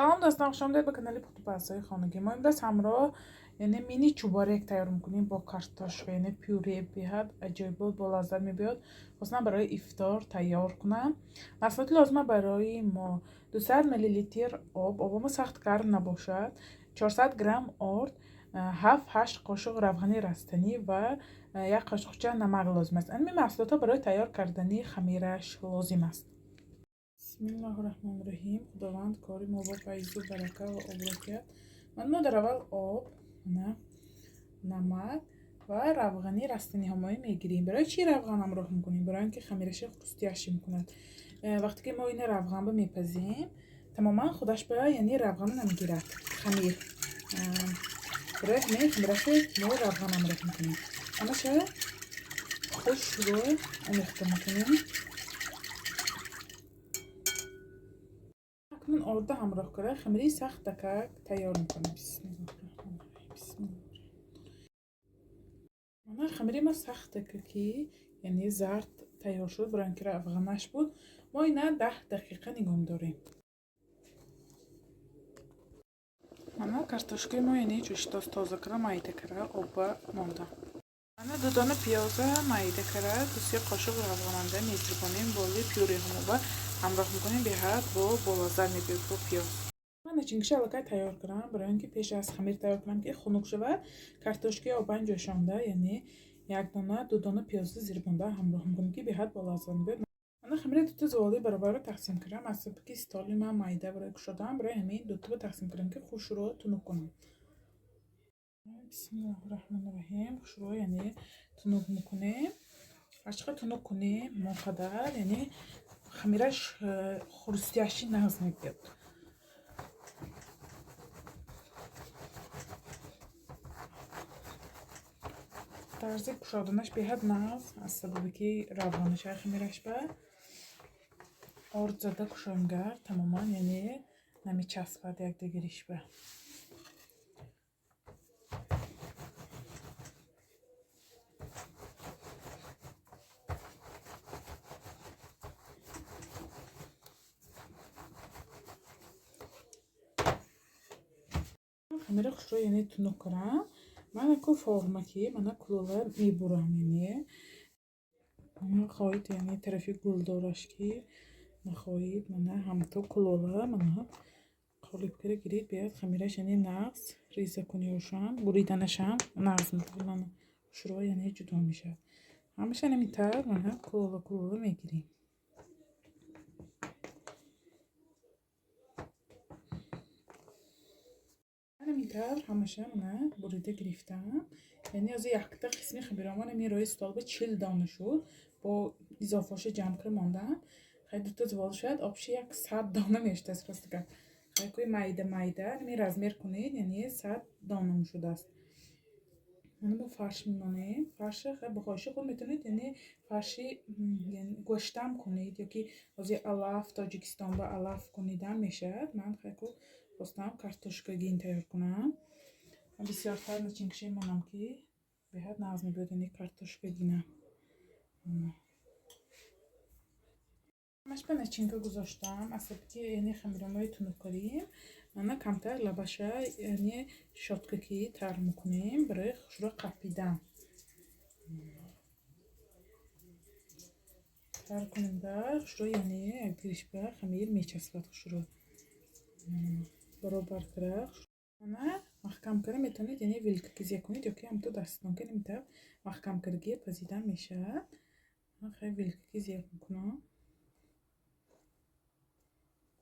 سلام دوستان، خوش آمدید به کانال پخت و پزهای خانگی. ما امروز همراه یعنی مینی چوبارک تیار میکنیم با کارتوشک، یعنی پیوره بیاد عجیب بود، با لذت میبیاد. خواستم برای افطار تیار کنم. مصرف لازمه برای ما 200 میلی لیتر آب سخت گرم نباشد، 400 گرم آرد، 7-8 قاشق روغن رستنی و 1 قاشقچه نمک لازم است. این محصولات برای تیار کردن خمیرش لازم است. بسم الله الرحمن الرحیم. خداوند کاری ما با فیض و برکه و آبرو کرد. ما در اول آب، نمک و روغنی رستنی همایی میگیریم. برای چی روغن همراه میکنیم؟ برای اینکه خمیرش خروستیش میکند. وقتی که ما این روغن رو میپزیم تماما خودش به یعنی روغن نمیگیرد خمیر. برای همین خمیرش ما روغن همراه میکنیم. همش خوش رو امیخته میکنیم. من آرده همراه کرده خمیری سخت دکک تیار میکنم. بسم الله الرحمن الرحیم. بسم الله. من خمیری ما سخت دککی یعنی زرد تیار شد. برای اینکه روغنش بود ما اینا 10 دقیقه نگم داریم. من کارتوشکای ما یعنی جوشتاز تازه کرده مایده کرده آب مانده. من 2 دانه پیاز مایده کرده 2 قاشق روغننده میترکنیم بالی پیوری همو همراه میکنیم به حد با بالازر میبید با پیاز. من چینگشه الکای تیار کردم. برای اینکه پیش از خمیر تیار کنم که خنک شود کارتوشکای آبان جوشانده یعنی 1 دانه 2 دانه پیاز زیربنده همراه میکنیم که به حد بالازر میبید. من خمیر 2 تا زوالی برابر تقسیم کردم. از سبکی استالی من مایده برای کشیدم. برای همین 2 تا تقسیم کردم که خوش رو تونک کنم. بسم الله الرحمن الرحیم. خوش رو یعنی تونک میکنیم. عشق تونک کنیم موقدر یعنی خمیرش خروستیاشی ناز میبید. طرز کشادنش به حد ناز از سببی که روغنش خمیرش به آرد زده کشانگر تماما یعنی نمیچسبد یک دیگریش به. خمیره خوش رو یعنی تونک کنم. من اکو فرمکی من کلوله میبرم یعنی خواهید یعنی طرفی گل دارش که نخواهید من همتو کلوله من قالب کرده گیرید بیاد خمیرش یعنی نقص ریزه کنیوشم بریدنشم نقص میکنم. من شروع یعنی جدا میشه همیشه نمیتر من کلوله میگیریم. نمیتر همیشه من بریده گرفتم یعنی از یک قسمی خمیرمان می روی ستال به 40 دانه شد با اضافهش جمع کرده ماندم. خیلی دوتا زوال شد آبشی 100 دانه میشته است راست که خیلی مایده نمی رزمیر کنید یعنی 100 دانه شده است. من با فرش میمانه فرش خیلی بخواهش خود میتونید یعنی فرشی یعنی گوشتم کنید یا که از الاف تاجیکستان با الاف کنیدم میشه. من خیلی خواستم کارتوشکاگین تیار کنم. بسیار تر نچینکشی منم که به حد ناز میبود یعنی کارتوشکاگینم. همش به نچینکا گذاشتم اصلا که یعنی خمیرمای تونک کنیم. من کمتر لباشه یعنی شاتککی تر میکنیم برای خوشرو قپیدن تر کنیم در خوشرو یعنی اگریش به خمیر میچسبد خوشرو برابر کرد. من محکم کرده میتونید یعنی ویلکیزی کنید یا که هم تو دستان که نمیتونه محکم کردگی پزیدن میشه. من خیلی ویلکیزی میکنم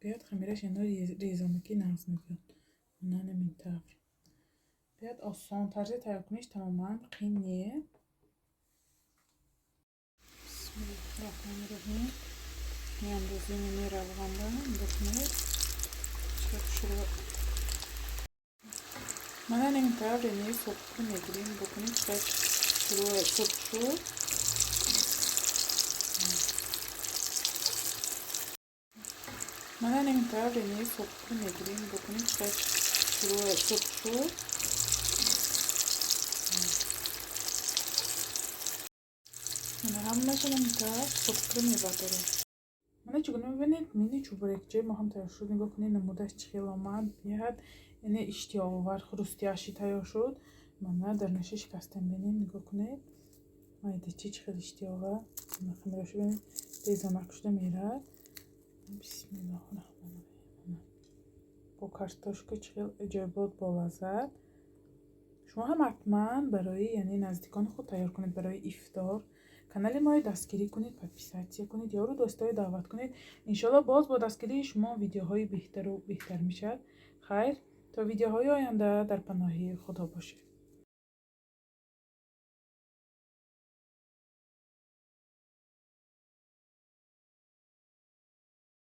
بیاد خمیرش یعنی ریزانکی نقص میبید نه نمیتونه بیاد آسان طرز تیار کنیش تماما قین نیه. بسم الله الرحمن الرحیم. میاندازیم یعنی روغن بکنید شروع من نمیتونه یعنی سبک میگیریم بکنید خیلی شروع سبک شد. من نمیتونه یعنی سبک میگیریم بکنید خیلی شروع سبک شد. من همه نمیتونه سبک میبادره. من چگونه میبینید مینی چوبرکچه ما هم تیار شد. نگاه کنید نمودش چه خیلی آمد بیاد، یعنی اشتیاق آور خروستیاشی تیار شد. من در نشه شکستم بینیم. نگاه کنید مایده چی خیلی اشتیاقه. خمیراشو ببینید بیزنک شده میره. بسم الله الرحمن الرحیم. با کارتاشکا چه جایباد بالا زد. شما هم حتما برای یعنی نزدیکان خود تیار کنید برای افطار. کانال ما رو دستگیری کنید، پادپیساتsia کنید، یارو دوستای دعوت کنید. انشالله باز با دستگیری شما ویدیوهای بهتر و بهتر میشه. خیر تا ویدیوهای آینده در پناه خدا باشید.